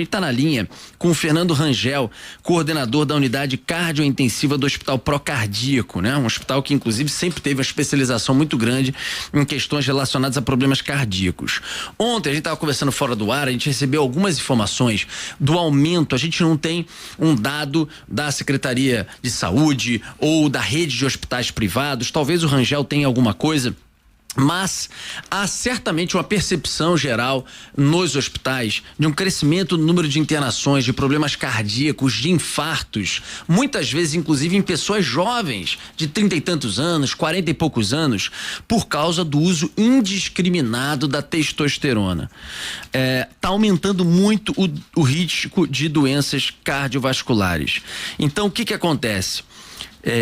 A gente está na linha com o Fernando Rangel, coordenador da unidade cardiointensiva do Hospital Procardíaco, né? Um hospital que inclusive sempre teve uma especialização muito grande em questões relacionadas a problemas cardíacos. Ontem a gente estava conversando fora do ar, a gente recebeu algumas informações do aumento. A gente não tem um dado da Secretaria de Saúde ou da rede de hospitais privados. Talvez o Rangel tenha alguma coisa. Mas há certamente uma percepção geral nos hospitais de um crescimento no número de internações, de problemas cardíacos, de infartos, muitas vezes inclusive em pessoas jovens de 30 e tantos anos, 40 e poucos anos, por causa do uso indiscriminado da testosterona. Tá aumentando muito o risco de doenças cardiovasculares. Então o que acontece?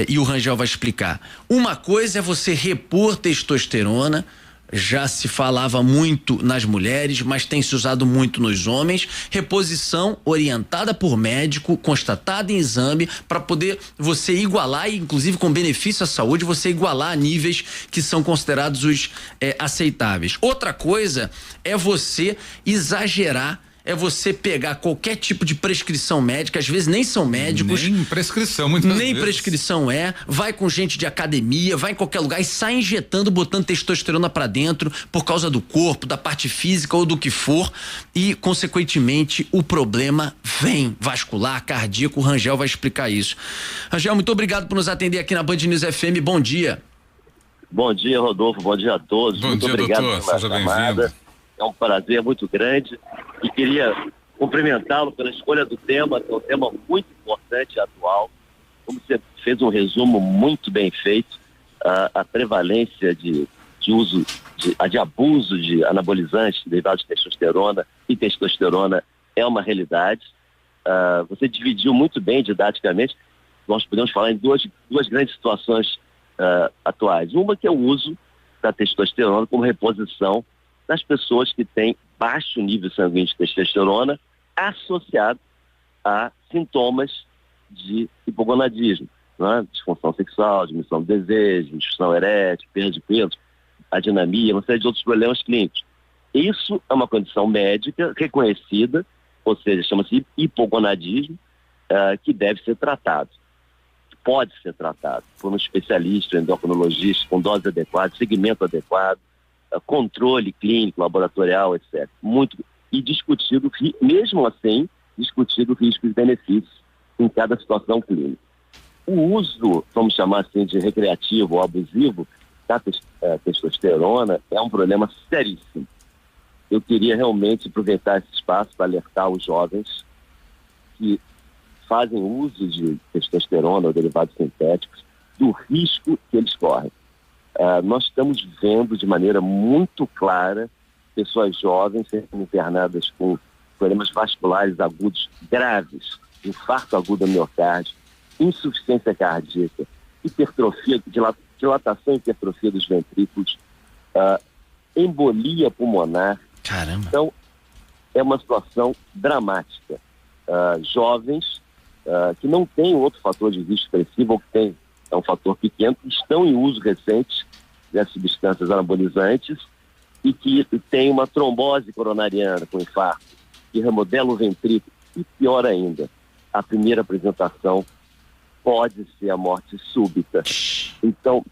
E o Rangel vai explicar. Uma coisa é você repor testosterona, já se falava muito nas mulheres, mas tem se usado muito nos homens. Reposição orientada por médico, constatada em exame, para poder você igualar, e inclusive com benefício à saúde, você igualar a níveis que são considerados os aceitáveis. Outra coisa é você exagerar. É você pegar qualquer tipo de prescrição médica, às vezes nem são médicos. Nem prescrição, muitas vezes. Nem prescrição vai com gente de academia, vai em qualquer lugar e sai injetando, botando testosterona pra dentro por causa do corpo, da parte física ou do que for, e consequentemente o problema vem vascular, cardíaco. O Rangel vai explicar isso. Rangel, muito obrigado por nos atender aqui na Band News FM. Bom dia. Bom dia, Rodolfo. Bom dia a todos. Bom muito dia, obrigado doutor. Seja bem-vindo. É um prazer muito grande e queria cumprimentá-lo pela escolha do tema, que é um tema muito importante e atual. Como você fez um resumo muito bem feito, a prevalência de uso, de abuso de anabolizantes derivados de testosterona e testosterona é uma realidade. Você dividiu muito bem didaticamente. Nós podemos falar em duas grandes situações atuais. Uma que é o uso da testosterona como reposição das pessoas que têm baixo nível sanguíneo de testosterona associado a sintomas de hipogonadismo, né? Disfunção sexual, diminuição do desejo, disfunção erétil, perda de peso, adinamia, uma série de outros problemas clínicos. Isso é uma condição médica reconhecida, ou seja, chama-se hipogonadismo, que deve ser tratado. Pode ser tratado por um especialista, endocrinologista, com dose adequada, segmento adequado, controle clínico, laboratorial, etc. E discutido, mesmo assim, discutido riscos e benefícios em cada situação clínica. O uso, vamos chamar assim, de recreativo ou abusivo da testosterona é um problema seríssimo. Eu queria realmente aproveitar esse espaço para alertar os jovens que fazem uso de testosterona ou derivados sintéticos do risco que eles correm. Nós estamos vendo de maneira muito clara pessoas jovens sendo internadas com problemas vasculares agudos graves, infarto agudo do miocárdio, insuficiência cardíaca, hipertrofia, dilatação e hipertrofia dos ventrículos, embolia pulmonar. Caramba! Então, é uma situação dramática. Jovens que não têm outro fator de risco expressivo, ou que tem um fator pequeno, que estão em uso recente dessas substâncias anabolizantes e que tem uma trombose coronariana com infarto, que remodela o ventrículo, e pior ainda, a primeira apresentação pode ser a morte súbita. Então,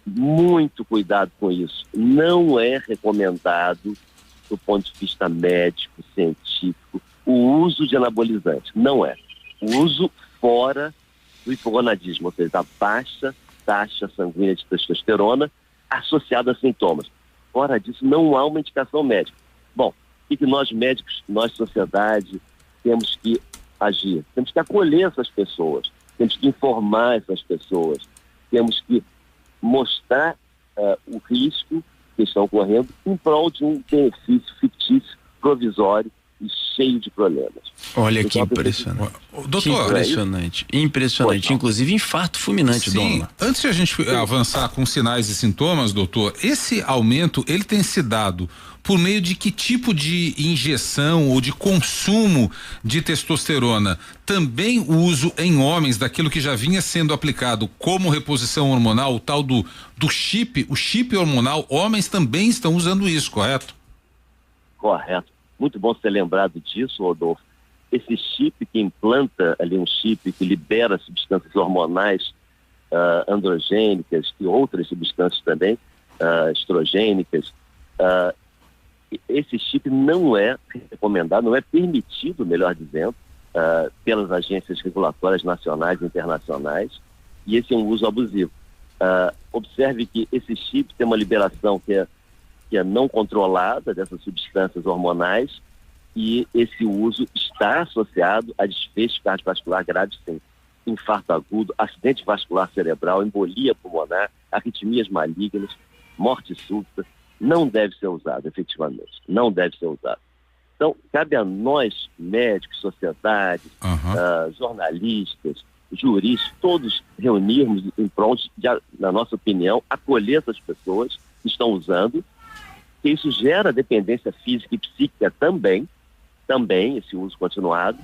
muito cuidado com isso. Não é recomendado, do ponto de vista médico, científico, o uso de anabolizantes. Não é. O uso fora do hipogonadismo, ou seja, a baixa taxa sanguínea de testosterona associada a sintomas. Fora disso, não há uma indicação médica. Bom, o que nós médicos, nós sociedade, temos que agir? Temos que acolher essas pessoas, temos que informar essas pessoas, temos que mostrar o risco que estão correndo em prol de um benefício fictício, provisório e cheio de problemas. Olha que impressionante. Doutor, impressionante. Inclusive infarto fulminante, sim, antes de a gente avançar com sinais e sintomas, doutor, esse aumento, ele tem se dado por meio de que tipo de injeção ou de consumo de testosterona? Também o uso em homens daquilo que já vinha sendo aplicado como reposição hormonal, o tal do chip, o chip hormonal, homens também estão usando isso, correto? Correto. Muito bom ser lembrado disso, Rodolfo. esse chip que implanta ali um chip que libera substâncias hormonais androgênicas e outras substâncias também estrogênicas, esse chip não é recomendado, não é permitido, melhor dizendo, pelas agências regulatórias nacionais e internacionais, e esse é um uso abusivo. Observe que esse chip tem uma liberação que é não controlada dessas substâncias hormonais, e esse uso está associado a desfecho cardiovascular grave, sim. Infarto agudo, acidente vascular cerebral, embolia pulmonar, arritmias malignas, morte súbita. Não deve ser usado, efetivamente. Não deve ser usado. Então, cabe a nós, médicos, sociedades, jornalistas, juristas, todos reunirmos em prol de, na nossa opinião, acolher essas pessoas que estão usando, que isso gera dependência física e psíquica também esse uso continuado.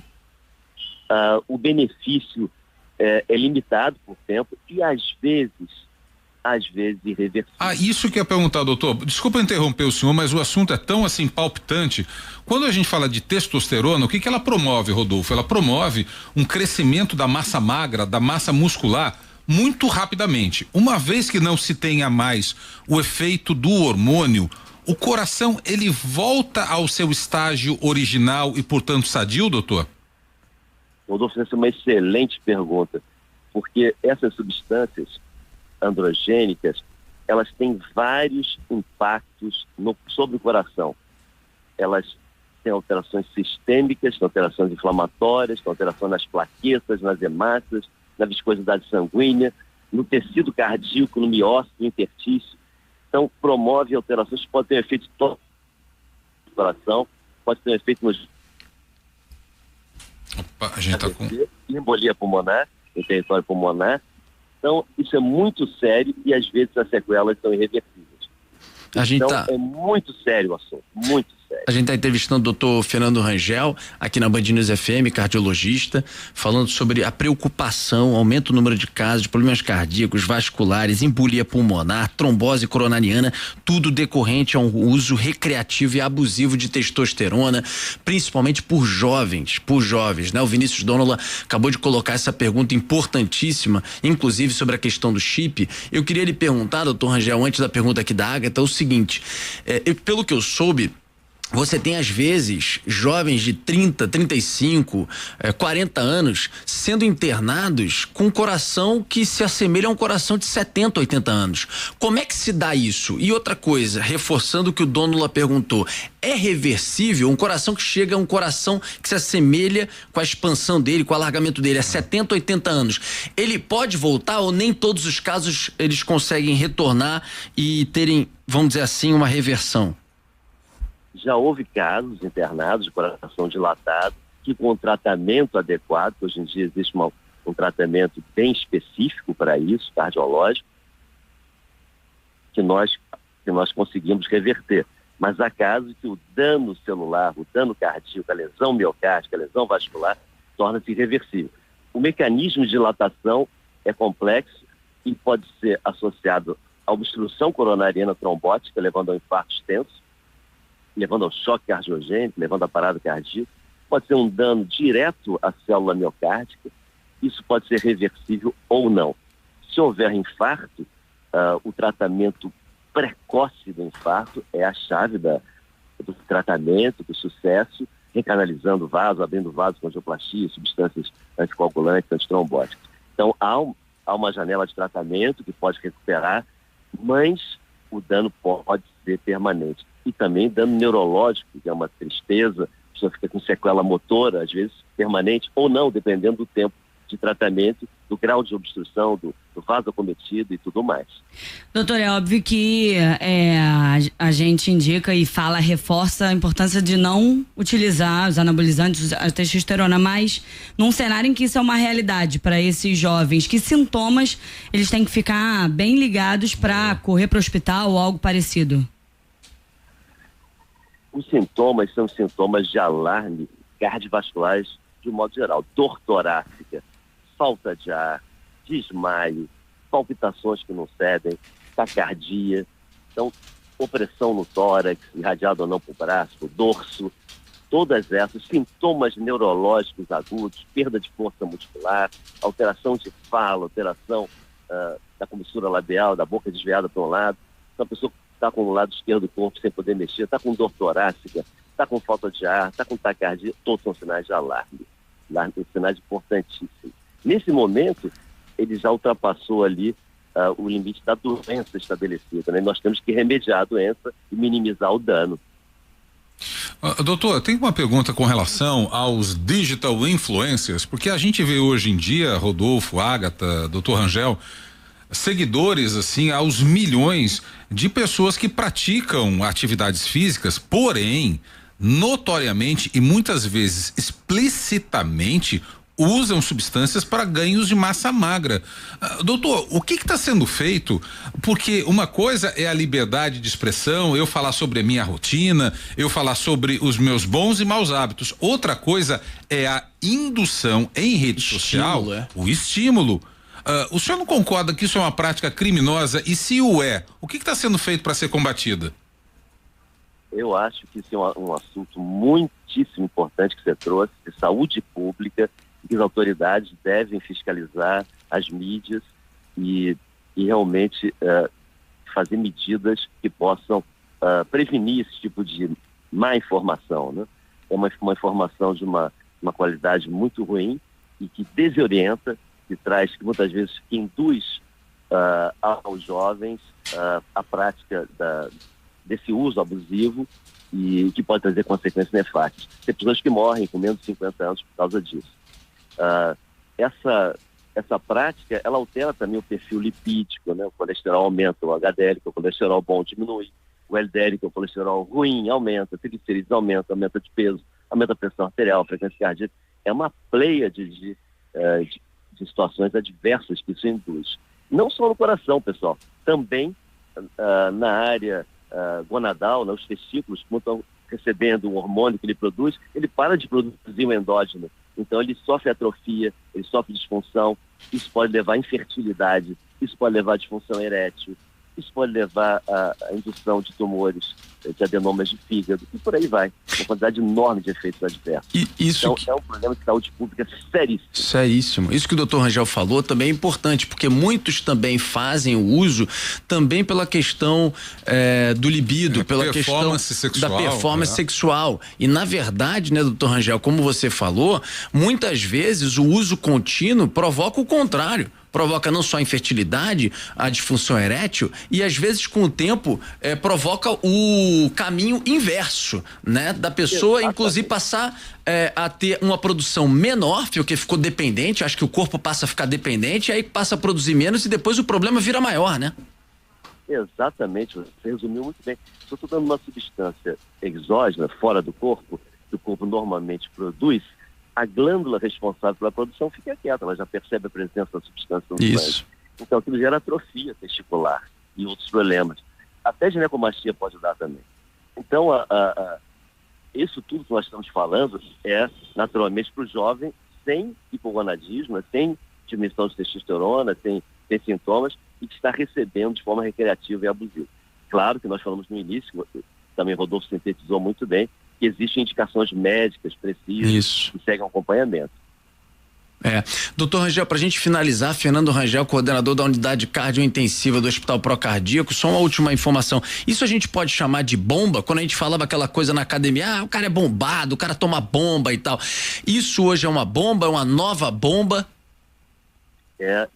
O benefício é limitado por tempo e às vezes irreversível. Isso que eu ia perguntar, doutor. Desculpa interromper o senhor, mas o assunto é tão assim palpitante. Quando a gente fala de testosterona, o que ela promove, Rodolfo? Ela promove um crescimento da massa magra, da massa muscular, muito rapidamente. Uma vez que não se tenha mais o efeito do hormônio, o coração, ele volta ao seu estágio original e, portanto, sadio, doutor? Rodolfo, essa é uma excelente pergunta, porque essas substâncias androgênicas, elas têm vários impactos sobre o coração. Elas têm alterações sistêmicas, têm alterações inflamatórias, têm alterações nas plaquetas, nas hemácias, na viscosidade sanguínea, no tecido cardíaco, no miócito, no interstício. Então, promove alterações que podem ter efeito todo no coração, pode ter efeito nos... Opa, a gente tá com... embolia pulmonar, em território pulmonar. Então, isso é muito sério e às vezes as sequelas são irreversíveis. É muito sério o assunto, muito sério. A gente está entrevistando o doutor Fernando Rangel, aqui na Band News FM, cardiologista, falando sobre a preocupação, aumento do número de casos de problemas cardíacos, vasculares, embolia pulmonar, trombose coronariana, tudo decorrente a um uso recreativo e abusivo de testosterona, principalmente por jovens, né? O Vinícius Donola acabou de colocar essa pergunta importantíssima, inclusive sobre a questão do chip. Eu queria lhe perguntar, doutor Rangel, antes da pergunta aqui da Ágata, o seguinte, pelo que eu soube, você tem, às vezes, jovens de 30, 35, 40 anos sendo internados com um coração que se assemelha a um coração de 70, 80 anos. Como é que se dá isso? E outra coisa, reforçando o que o Dônula perguntou, é reversível um coração que chega a um coração que se assemelha com a expansão dele, com o alargamento dele a 70, 80 anos? Ele pode voltar ou nem todos os casos eles conseguem retornar e terem, vamos dizer assim, uma reversão? Já houve casos internados de coração dilatado que, com tratamento adequado, hoje em dia existe um tratamento bem específico para isso, cardiológico, que nós conseguimos reverter. Mas há casos que o dano celular, o dano cardíaco, a lesão miocárdica, a lesão vascular, torna-se irreversível. O mecanismo de dilatação é complexo e pode ser associado à obstrução coronariana trombótica, levando ao infarto extenso, levando ao choque cardiogênico, levando à parada cardíaca. Pode ser um dano direto à célula miocárdica. Isso pode ser reversível ou não. Se houver infarto, o tratamento precoce do infarto é a chave do tratamento, do sucesso, recanalizando vaso, abrindo vaso com angioplastia, substâncias anticoagulantes, antitrombóticas. Então, há uma janela de tratamento que pode recuperar, mas o dano pode ser permanente. E também dano neurológico, que é uma tristeza, a pessoa fica com sequela motora, às vezes permanente, ou não, dependendo do tempo de tratamento, do grau de obstrução, do vaso acometido e tudo mais. Doutor, é óbvio que a gente indica e reforça a importância de não utilizar os anabolizantes, a testosterona, mas num cenário em que isso é uma realidade para esses jovens, que sintomas eles têm que ficar bem ligados para correr para o hospital ou algo parecido? Os sintomas são sintomas de alarme cardiovasculares de um modo geral. Dor torácica, falta de ar, desmaio, palpitações que não cedem, taquicardia. Então, opressão no tórax, irradiado ou não para o braço, pro dorso. todas essas, sintomas neurológicos agudos, perda de força muscular, alteração de fala, alteração da comissura labial, da boca desviada para um lado. Então a pessoa está com o lado esquerdo do corpo sem poder mexer, está com dor torácica, está com falta de ar, está com taquicardia, todos são sinais de alarme. Sinais importantíssimos. Nesse momento, ele já ultrapassou ali o limite da doença estabelecida, né? Nós temos que remediar a doença e minimizar o dano. Doutor, tem uma pergunta com relação aos digital influencers, porque a gente vê hoje em dia, Rodolfo, Ágata, doutor Rangel, seguidores assim aos milhões de pessoas que praticam atividades físicas, porém, notoriamente e muitas vezes explicitamente usam substâncias para ganhos de massa magra. Doutor, o que está sendo feito? Porque uma coisa é a liberdade de expressão, eu falar sobre a minha rotina, eu falar sobre os meus bons e maus hábitos. Outra coisa é a indução em rede social, o estímulo. O senhor não concorda que isso é uma prática criminosa? E se o é, o que está sendo feito para ser combatida? Eu acho que isso é um assunto muitíssimo importante que você trouxe, de saúde pública, que as autoridades devem fiscalizar as mídias e realmente fazer medidas que possam prevenir esse tipo de má informação, né? É uma informação de uma qualidade muito ruim e que desorienta, que traz, que muitas vezes induz aos jovens a prática desse uso abusivo e que pode trazer consequências nefastas. Tem pessoas que morrem com menos de 50 anos por causa disso. Essa prática, ela altera também o perfil lipídico, né? O colesterol aumenta, o HDL, que é o colesterol bom, diminui, o LDL, que é o colesterol ruim, aumenta, triglicerídeos aumenta de peso, aumenta a pressão arterial, a frequência cardíaca. É uma pleia de situações adversas que isso induz. Não só no coração, pessoal, também na área gonadal, né? Os testículos, como estão recebendo um hormônio que ele produz, ele para de produzir um endógeno. Então ele sofre atrofia, ele sofre disfunção, isso pode levar à infertilidade, isso pode levar à disfunção erétil, isso pode levar à indução de tumores, de adenomas de fígado, e por aí vai. Uma quantidade enorme de efeitos adversos. Então é um problema de saúde pública seríssimo. Seríssimo. Isso que o doutor Rangel falou também é importante, porque muitos também fazem o uso também pela questão do libido, pela questão da performance sexual. E na verdade, né, doutor Rangel, como você falou, muitas vezes o uso contínuo provoca o contrário. Provoca não só a infertilidade, a disfunção erétil e às vezes com o tempo provoca o caminho inverso, né? Da pessoa, inclusive, passar a ter uma produção menor, porque ficou dependente, acho que o corpo passa a ficar dependente, aí passa a produzir menos e depois o problema vira maior, né? Exatamente, você resumiu muito bem. Se eu estou dando uma substância exógena, fora do corpo, que o corpo normalmente produz, a glândula responsável pela produção fica quieta, ela já percebe a presença da substância no sangue. Então aquilo gera atrofia testicular e outros problemas. Até ginecomastia pode dar também. Então isso tudo que nós estamos falando é naturalmente para o jovem sem hipogonadismo, sem diminuição de testosterona, sem sintomas e que está recebendo de forma recreativa e abusiva. Claro que nós falamos no início, também Rodolfo sintetizou muito bem, que existem indicações médicas precisas que seguem acompanhamento. Doutor Rangel, para a gente finalizar, Fernando Rangel, coordenador da unidade cardiointensiva do Hospital Procardíaco, só uma última informação. Isso a gente pode chamar de bomba? Quando a gente falava aquela coisa na academia, o cara é bombado, o cara toma bomba e tal. Isso hoje é uma bomba, é uma nova bomba?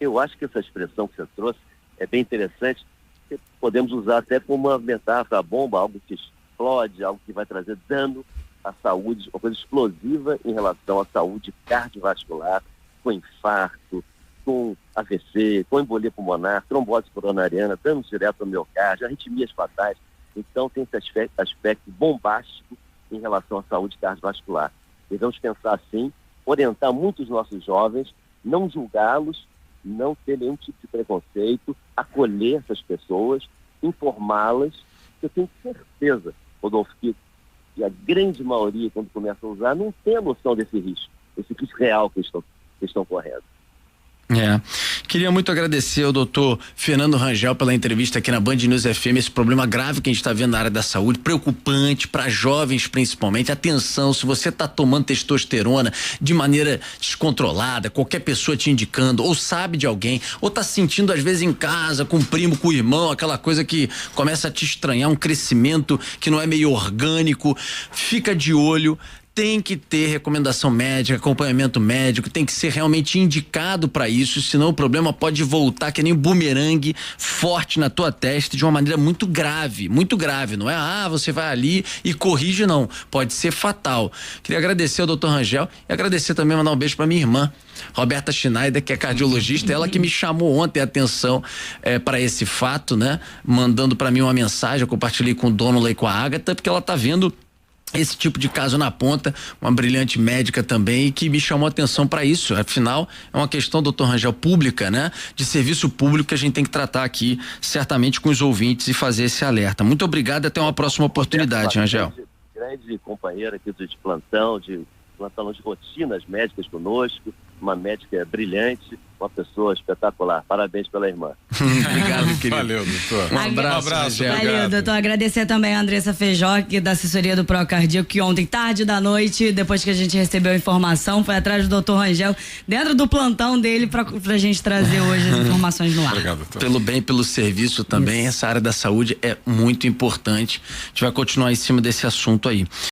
Eu acho que essa expressão que você trouxe é bem interessante. Podemos usar até como uma metáfora, a bomba, algo que explode, algo que vai trazer dano à saúde, uma coisa explosiva em relação à saúde cardiovascular, com infarto, com AVC, com embolia pulmonar, trombose coronariana, danos direto ao miocárdio, arritmias fatais. Então tem esse aspecto bombástico em relação à saúde cardiovascular. Devemos pensar assim, orientar muito os nossos jovens, não julgá-los, não ter nenhum tipo de preconceito, acolher essas pessoas, informá-las. Eu tenho certeza, Rodolfo, que a grande maioria, quando começa a usar, não tem a noção desse risco real que estão correndo. Queria muito agradecer ao doutor Fernando Rangel pela entrevista aqui na Band News FM, esse problema grave que a gente está vendo na área da saúde, preocupante para jovens principalmente. Atenção, se você está tomando testosterona de maneira descontrolada, qualquer pessoa te indicando, ou sabe de alguém, ou está sentindo às vezes em casa, com o primo, com o irmão, aquela coisa que começa a te estranhar, um crescimento que não é meio orgânico, fica de olho. Tem que ter recomendação médica, acompanhamento médico, tem que ser realmente indicado para isso, senão o problema pode voltar que nem um bumerangue forte na tua testa de uma maneira muito grave, não é, você vai ali e corrige, não, pode ser fatal. Queria agradecer ao doutor Rangel e agradecer também, mandar um beijo para minha irmã, Roberta Schneider, que é cardiologista, ela que me chamou ontem a atenção para esse fato, né? Mandando para mim uma mensagem, eu compartilhei com o Dono e com a Ágata, porque ela tá vendo esse tipo de caso na ponta, uma brilhante médica também, que me chamou a atenção para isso. Afinal, é uma questão, doutor Rangel, pública, né? De serviço público que a gente tem que tratar aqui, certamente com os ouvintes, e fazer esse alerta. Muito obrigado e até uma próxima oportunidade, Rangel. Grande companheira aqui de plantão de rotinas médicas conosco, uma médica brilhante, uma pessoa espetacular. Parabéns pela irmã. Obrigado, querido. Valeu, doutor. Um abraço. Valeu, doutor. Agradecer também a Andressa Feijó, que é da assessoria do Procardíaco, que ontem, tarde da noite, depois que a gente recebeu a informação, foi atrás do doutor Rangel, dentro do plantão dele, pra gente trazer hoje as informações no ar. Obrigado, doutor. Pelo bem, pelo serviço também, essa área da saúde é muito importante. A gente vai continuar em cima desse assunto aí.